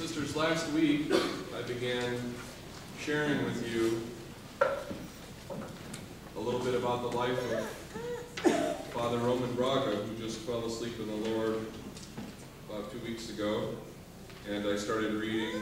sisters, last week I began sharing with you a little bit about the life of Father Roman Braga, who just fell asleep in the Lord about 2 weeks ago. And I started reading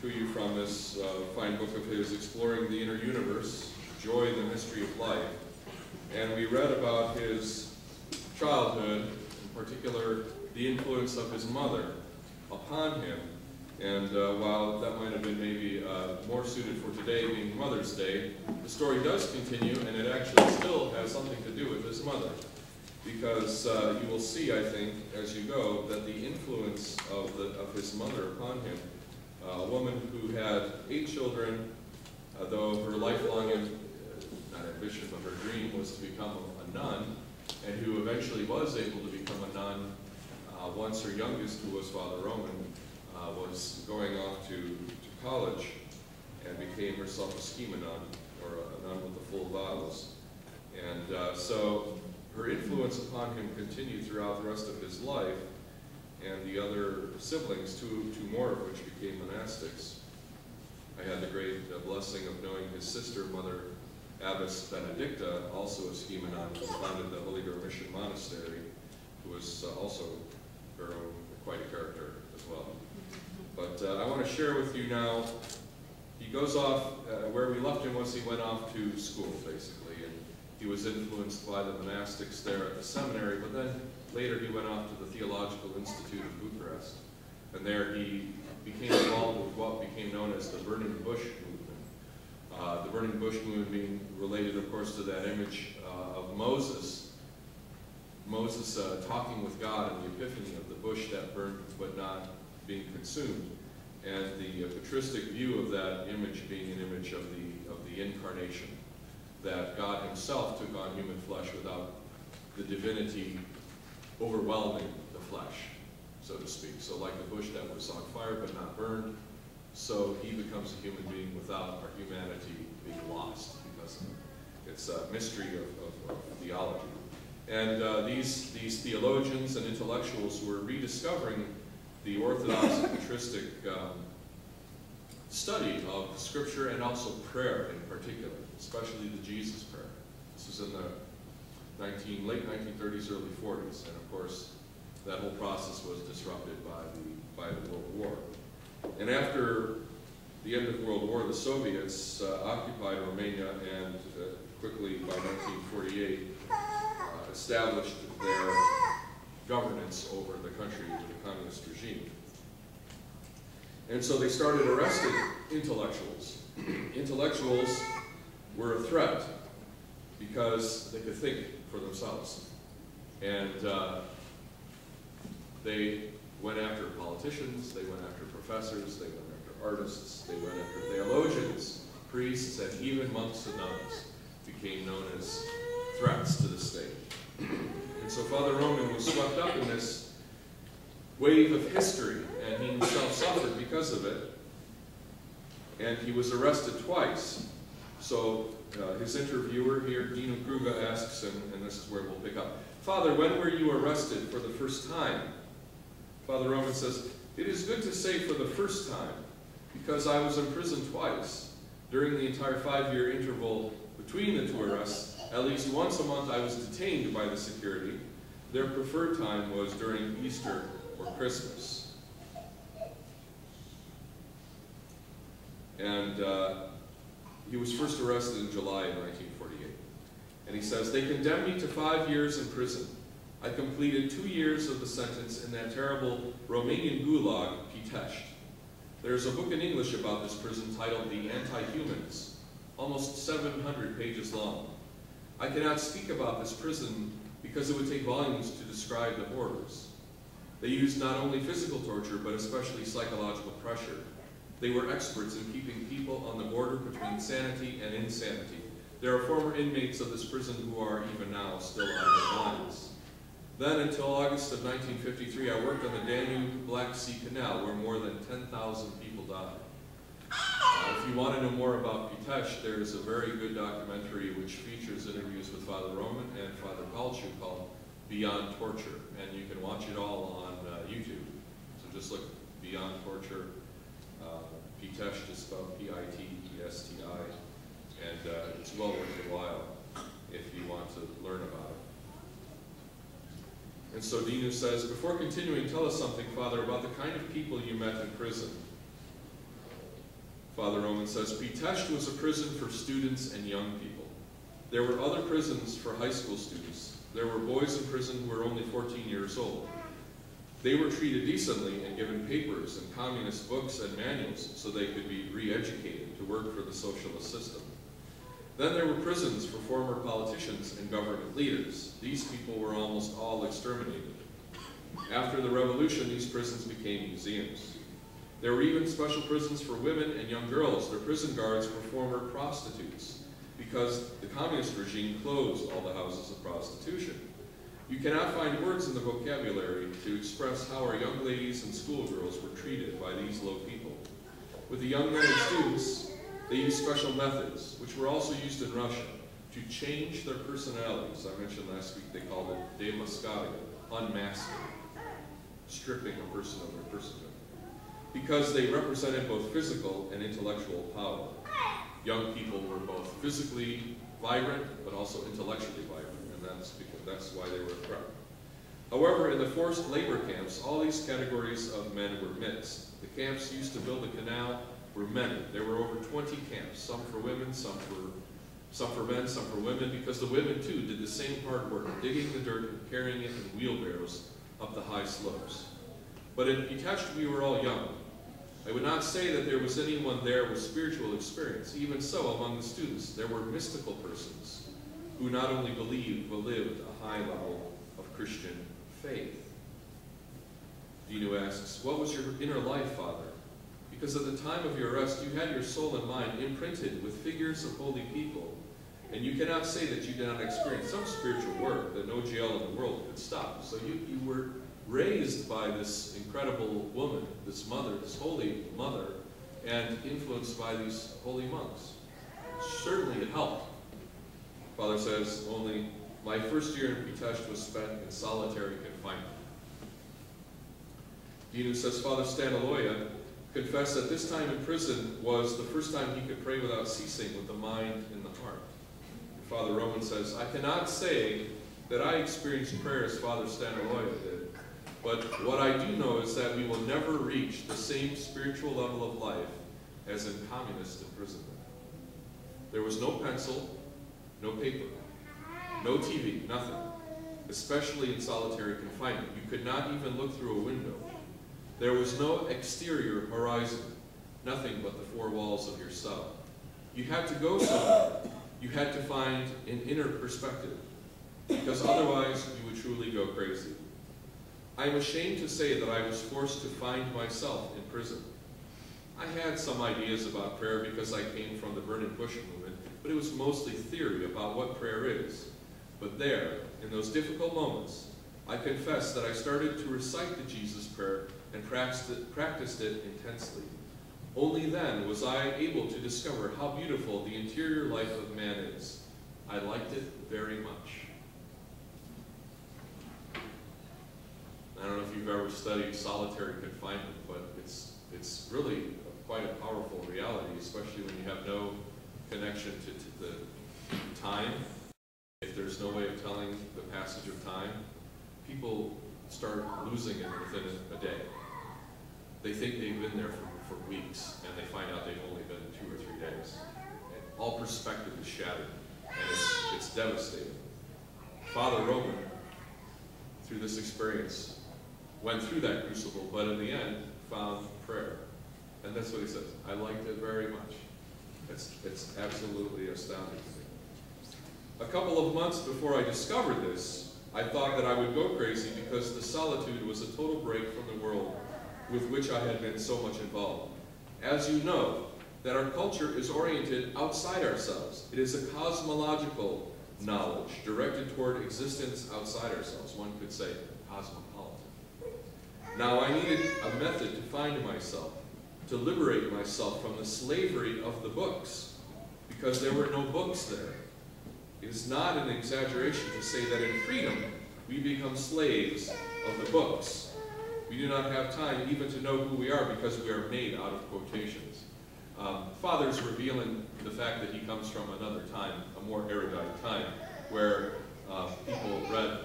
to you from this fine book of his, Exploring the Inner Universe, Joy in the Mystery of Life. And we read about his childhood, in particular the influence of his mother upon him. And while that might have been maybe more suited for today, being Mother's Day, the story does continue, and it actually still has something to do with his mother. Because you will see, I think, as you go, that the influence of his mother upon him, a woman who had 8 children, though her lifelong, not ambition, but her dream was to become a nun, and who eventually was able to become a nun once her youngest, who was Father Roman, was going off to college and became herself a schema nun, or a nun with the full vows. And so her influence upon him continued throughout the rest of his life, and the other siblings, two more of which became monastics. I had the great blessing of knowing his sister, Mother Abbess Benedicta, also a schema nun, who founded the Holy Dormition Monastery, who was also her own, quite a character as well. But I want to share with you now, he goes off, where we left him was he went off to school, basically, and he was influenced by the monastics there at the seminary, but then later he went off to the Theological Institute of Bucharest, and there he became involved with what became known as the Burning Bush movement. The Burning Bush movement being related, of course, to that image of Moses talking with God in the epiphany of the bush that burned but not being consumed, and the patristic view of that image being an image of the incarnation, that God himself took on human flesh without the divinity overwhelming the flesh, so to speak. So like the bush that was on fire but not burned, so he becomes a human being without our humanity being lost because of it. It's a mystery of theology. And these theologians and intellectuals were rediscovering the Orthodox and patristic study of Scripture and also prayer in particular, especially the Jesus prayer. This was in the late 1930s, early 40s, and of course that whole process was disrupted by the World War. And after the end of the World War, the Soviets occupied Romania and quickly by 1948 established their governance over the country with the communist regime. And so they started arresting intellectuals. Intellectuals were a threat because they could think for themselves. And they went after politicians, they went after professors, they went after artists, they went after theologians, priests, and even monks and nuns became known as threats to the state. And so Father Roman was swept up in this wave of history, and he himself suffered because of it. And he was arrested twice. So his interviewer here, Dino Kruga, asks him, and this is where we'll pick up, "Father, when were you arrested for the first time?" Father Roman says, "It is good to say for the first time, because I was in prison twice. During the entire 5-year interval between the 2 arrests, at least once a month I was detained by the security. Their preferred time was during Easter or Christmas." And he was first arrested in July of 1948. And he says, "They condemned me to 5 years in prison. I completed 2 years of the sentence in that terrible Romanian gulag, Pitești. There's a book in English about this prison titled The Anti-Humans, almost 700 pages long. I cannot speak about this prison because it would take volumes to describe the horrors. They used not only physical torture, but especially psychological pressure. They were experts in keeping people on the border between sanity and insanity. There are former inmates of this prison who are even now still out of their minds. Then, until August of 1953, I worked on the Danube-Black Sea Canal, where more than 10,000 people died. If you want to know more about Pitești, there is a very good documentary which features interviews with Father Roman and Father Palciu called Beyond Torture, and you can watch it all on YouTube. So just look beyond torture. Pitesh is spelled P-I-T-E-S-T-I, and it's well worth your while if you want to learn about it. And so Dinu says, before continuing, tell us something, Father, about the kind of people you met in prison. Father Roman says, Pitesh was a prison for students and young people. There were other prisons for high school students. There were boys in prison who were only 14 years old. They were treated decently and given papers and communist books and manuals so they could be re-educated to work for the socialist system. Then there were prisons for former politicians and government leaders. These people were almost all exterminated. After the revolution, these prisons became museums. There were even special prisons for women and young girls. Their prison guards were former prostitutes because the communist regime closed all the houses of prostitution. You cannot find words in the vocabulary to express how our young ladies and schoolgirls were treated by these low people. With the young men and students, they used special methods, which were also used in Russia, to change their personalities. I mentioned last week they called it demaskering, unmasking, stripping a person of their personhood, because they represented both physical and intellectual power. Young people were both physically vibrant, but also intellectually vibrant, and that's why they were a threat. However, in the forced labor camps, all these categories of men were mixed. The camps used to build a canal were many. There were over 20 camps, some for women, some for men, some for women, because the women too did the same hard work, digging the dirt and carrying it in wheelbarrows up the high slopes. But in Pitesh, we were all young. I would not say that there was anyone there with spiritual experience. Even so, among the students, there were mystical persons who not only believed, but lived a high level of Christian faith. Dinu asks, what was your inner life, Father? Because at the time of your arrest, you had your soul and mind imprinted with figures of holy people, and you cannot say that you did not experience some spiritual work that no jail in the world could stop. So you were raised by this incredible woman, this mother, this holy mother, and influenced by these holy monks. Certainly it helped. Father says, only my first year in Pitesh was spent in solitary confinement. Dinu says, Father Staniloya confessed that this time in prison was the first time he could pray without ceasing with the mind and the heart. And Father Roman says, I cannot say that I experienced prayer as Father Staniloya did, but what I do know is that we will never reach the same spiritual level of life as in communist imprisonment. There was no pencil, no paper, no TV, nothing, especially in solitary confinement. You could not even look through a window. There was no exterior horizon, nothing but the four walls of your cell. You had to go somewhere. You had to find an inner perspective, because otherwise you would truly go crazy. I am ashamed to say that I was forced to find myself in prison. I had some ideas about prayer because I came from the burning bush movement, but it was mostly theory about what prayer is. But there, in those difficult moments, I confess that I started to recite the Jesus prayer and practiced it intensely. Only then was I able to discover how beautiful the interior life of man is. I liked it very much. I don't know if you've ever studied solitary confinement, but it's really quite a powerful reality, especially when you have no connection to the time. If there's no way of telling the passage of time, people start losing it within a day. They think they've been there for weeks, and they find out they've only been 2 or 3 days. And all perspective is shattered, and it's devastating. Father Roman, through this experience, went through that crucible, but in the end, found prayer. And that's what he says. I liked it very much. It's absolutely astounding to me. A couple of months before I discovered this, I thought that I would go crazy because the solitude was a total break from the world with which I had been so much involved. As you know, that our culture is oriented outside ourselves. It is a cosmological knowledge directed toward existence outside ourselves. One could say cosmopolitan. Now I needed a method to find myself, to liberate myself from the slavery of the books, because there were no books there. It is not an exaggeration to say that in freedom we become slaves of the books. We do not have time even to know who we are because we are made out of quotations. Father's revealing the fact that he comes from another time, a more erudite time, where people read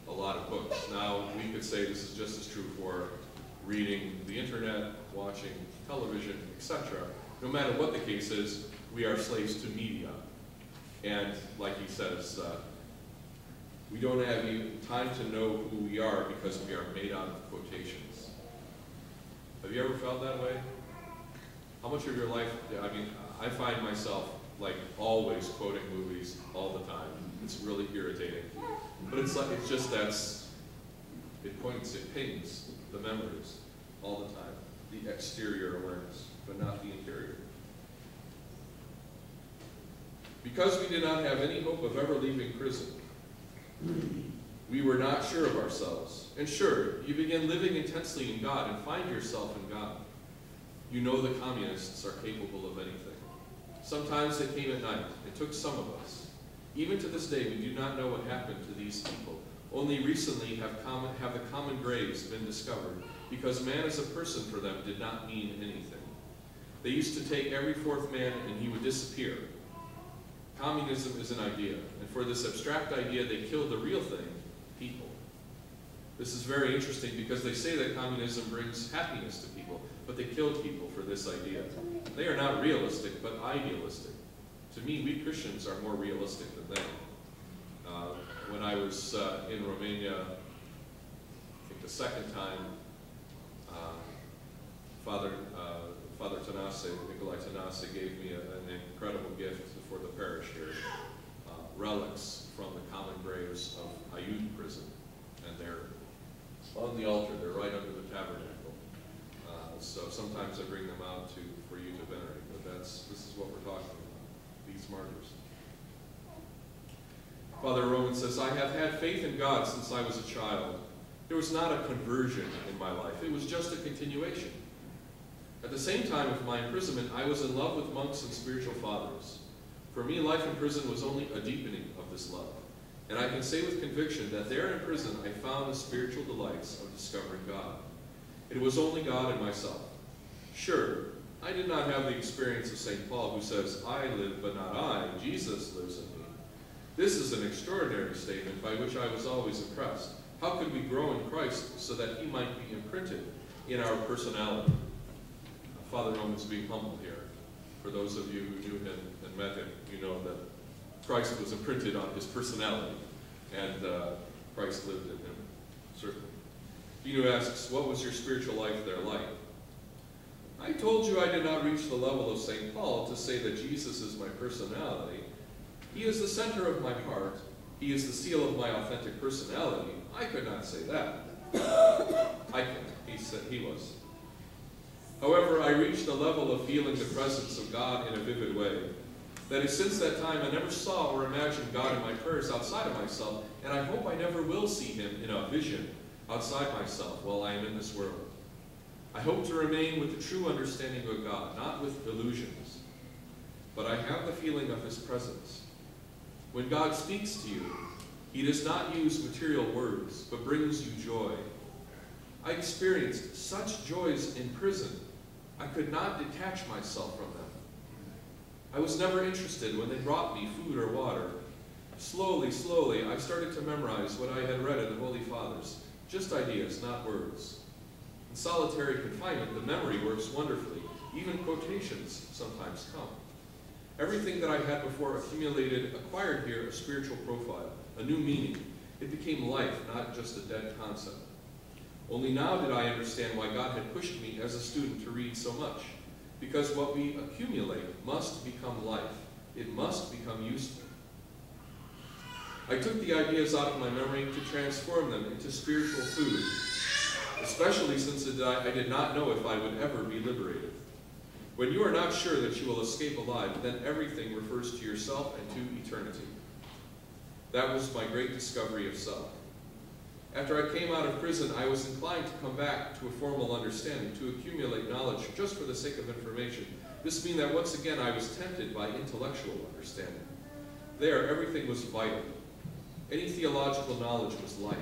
a lot of books. Now, we could say this is just as true for reading the internet, watching television, etc. No matter what the case is, we are slaves to media. And like he says, we don't have time to know who we are because we are made out of quotations. Have you ever felt that way? How much of your life, I mean, I find myself like always quoting movies all the time. It's really irritating. But it's just it pings the memories all the time. The exterior awareness, but not the interior. Because we did not have any hope of ever leaving prison, we were not sure of ourselves. And sure, you begin living intensely in God and find yourself in God. You know the communists are capable of anything. Sometimes they came at night. It took some of us. Even to this day, we do not know what happened to these people. Only recently have the common graves been discovered, because man as a person for them did not mean anything. They used to take every fourth man and he would disappear. Communism is an idea, and for this abstract idea, they killed the real thing, people. This is very interesting because they say that communism brings happiness to people, but they killed people for this idea. They are not realistic, but idealistic. To me, we Christians are more realistic than they. When I was in Romania, I think the second time, Father Tanase, Nikolai Tanase, gave me an incredible gift for the parish here. Relics from the common graves of Ayud prison. And they're on the altar, they're right under the tabernacle. So sometimes I bring them out for you to venerate, but this is what we're talking about, these martyrs. Father Roman says, I have had faith in God since I was a child. There was not a conversion in my life, it was just a continuation. At the same time of my imprisonment, I was in love with monks and spiritual fathers. For me, life in prison was only a deepening of this love. And I can say with conviction that there in prison I found the spiritual delights of discovering God. It was only God and myself. Sure, I did not have the experience of St. Paul, who says, I live but not I, Jesus lives in me. This is an extraordinary statement by which I was always impressed. How could we grow in Christ so that he might be imprinted in our personality? Father Roman's being humble here. For those of you who knew him and met him, you know that Christ was imprinted on his personality, and Christ lived in him, certainly. Dino asks, what was your spiritual life there like? I told you I did not reach the level of St. Paul to say that Jesus is my personality. He is the center of my heart. He is the seal of my authentic personality. I could not say that. I can. He said he was. However, I reached the level of feeling the presence of God in a vivid way. That is, since that time, I never saw or imagined God in my prayers outside of myself, and I hope I never will see him in a vision outside myself while I am in this world. I hope to remain with the true understanding of God, not with illusions. But I have the feeling of his presence. When God speaks to you, he does not use material words, but brings you joy. I experienced such joys in prison, I could not detach myself from them. I was never interested when they brought me food or water. Slowly, I started to memorize what I had read in the Holy Fathers, just ideas, not words. In solitary confinement, the memory works wonderfully. Even quotations sometimes come. Everything that I had before acquired here a spiritual profile, a new meaning. It became life, not just a dead concept. Only now did I understand why God had pushed me as a student to read so much. Because what we accumulate must become life. It must become useful. I took the ideas out of my memory to transform them into spiritual food, especially since I did not know if I would ever be liberated. When you are not sure that you will escape alive, then everything refers to yourself and to eternity. That was my great discovery of self. After I came out of prison, I was inclined to come back to a formal understanding, to accumulate knowledge just for the sake of information. This means that once again I was tempted by intellectual understanding. There, everything was vital. Any theological knowledge was life.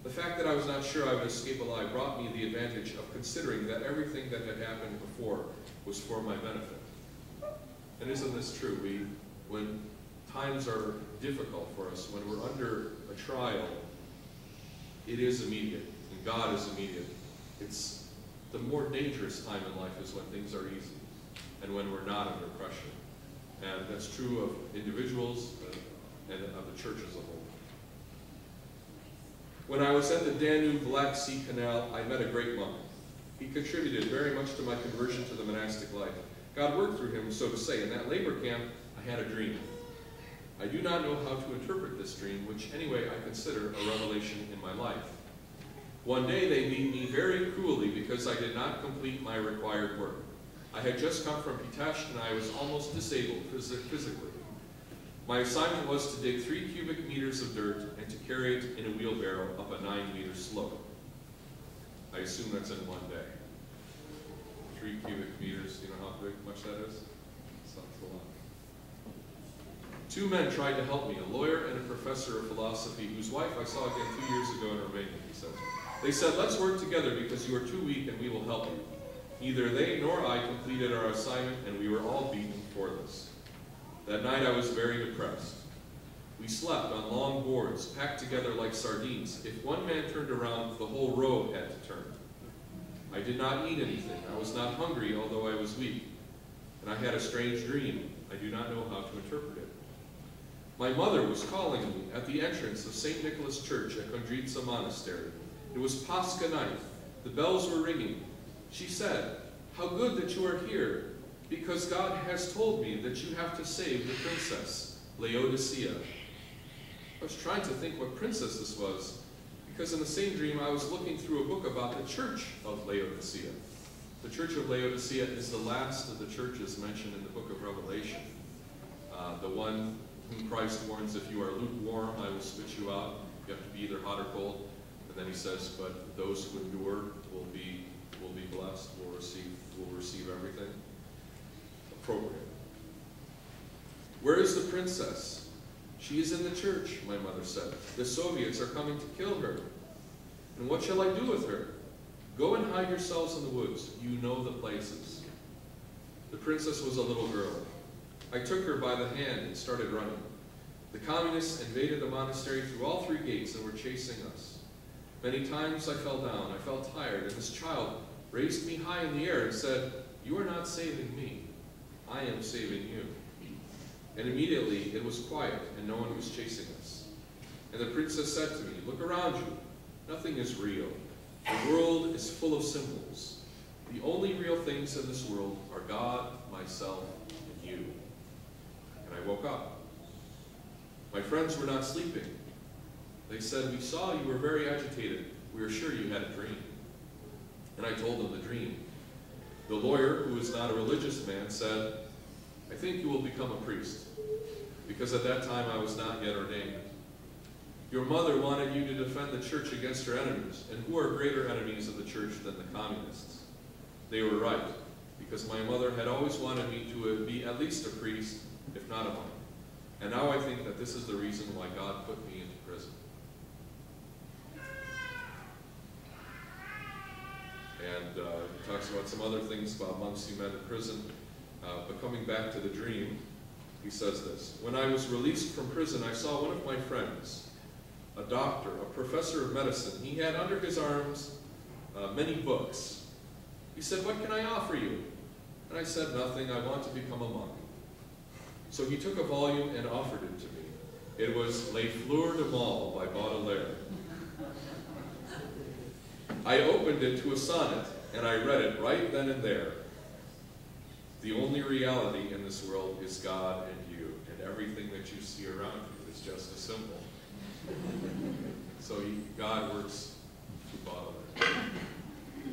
The fact that I was not sure I would escape alive brought me the advantage of considering that everything that had happened before was for my benefit. And isn't this true? When times are difficult for us, when we're under a trial, it is immediate, and God is immediate. It's the more dangerous time in life is when things are easy, and when we're not under pressure. And that's true of individuals and of the church as a whole. When I was at the Danube Black Sea Canal, I met a great monk. He contributed very much to my conversion to the monastic life. God worked through him, so to say. In that labor camp, I had a dream. I do not know how to interpret this dream, which anyway I consider a revelation in my life. One day they beat me very cruelly because I did not complete my required work. I had just come from Pitești and I was almost disabled physically. My assignment was to dig 3 cubic meters of dirt and to carry it in a wheelbarrow up a 9-meter slope. I assume that's in one day. 3 cubic meters, you know how much that is? Sounds a lot. 2 men tried to help me, a lawyer and a professor of philosophy whose wife I saw again 2 years ago in Romania, he said. They said, let's work together because you are too weak and we will help you. Neither they nor I completed our assignment and we were all beaten for this. That night I was very depressed. We slept on long boards, packed together like sardines. If one man turned around, the whole row had to turn. I did not eat anything. I was not hungry, although I was weak. And I had a strange dream. I do not know how to interpret it. My mother was calling me at the entrance of St. Nicholas Church at Kondrica Monastery. It was Pascha night. The bells were ringing. She said, how good that you are here, because God has told me that you have to save the princess, Laodicea. I was trying to think what princess this was, because in the same dream I was looking through a book about the church of Laodicea. The church of Laodicea is the last of the churches mentioned in the book of Revelation. The one whom Christ warns, if you are lukewarm, I will spit you out. You have to be either hot or cold. And then he says, but those who endure will be blessed, will receive everything. Appropriate. Where is the princess? She is in the church, my mother said. The Soviets are coming to kill her. And what shall I do with her? Go and hide yourselves in the woods. You know the places. The princess was a little girl. I took her by the hand and started running. The communists invaded the monastery through all 3 gates and were chasing us. Many times I fell down. I felt tired, and this child raised me high in the air and said, you are not saving me. I am saving you. And immediately it was quiet and no one was chasing us. And the princess said to me, look around you. Nothing is real. The world is full of symbols. The only real things in this world are God, myself, and you. And I woke up. My friends were not sleeping. They said, we saw you were very agitated. We are sure you had a dream. And I told them the dream. The lawyer, who is not a religious man, said, I think you will become a priest, because at that time I was not yet ordained. Your mother wanted you to defend the church against her enemies, and who are greater enemies of the church than the communists? They were right, because my mother had always wanted me to be at least a priest, if not a monk. And now I think that this is the reason why God put me into prison. And he talks about some other things about monks he met in prison. But coming back to the dream, he says this. When I was released from prison, I saw one of my friends, a doctor, a professor of medicine. He had under his arms many books. He said, what can I offer you? And I said, nothing. I want to become a monk. So he took a volume and offered it to me. It was Les Fleurs du Mal by Baudelaire. I opened it to a sonnet, and I read it right then and there. The only reality in this world is God and you, and everything that you see around you is just a symbol. So God works through Baudelaire,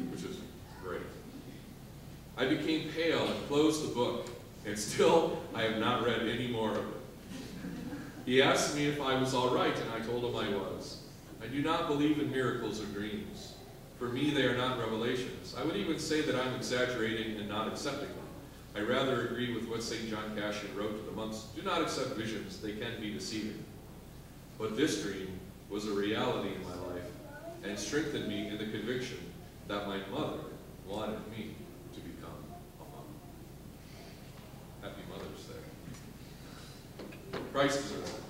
which is great. I became pale and closed the book, and still I have not read any more of it. He asked me if I was all right, and I told him I was. I do not believe in miracles or dreams. For me, they are not revelations. I would even say that I'm exaggerating and not accepting them. I rather agree with what St. John Cassian wrote to the monks. Do not accept visions. They can be deceiving. But this dream was a reality in my life, and strengthened me in the conviction that my mother wanted me to become a mom. Happy Mother's Day. Christ is risen.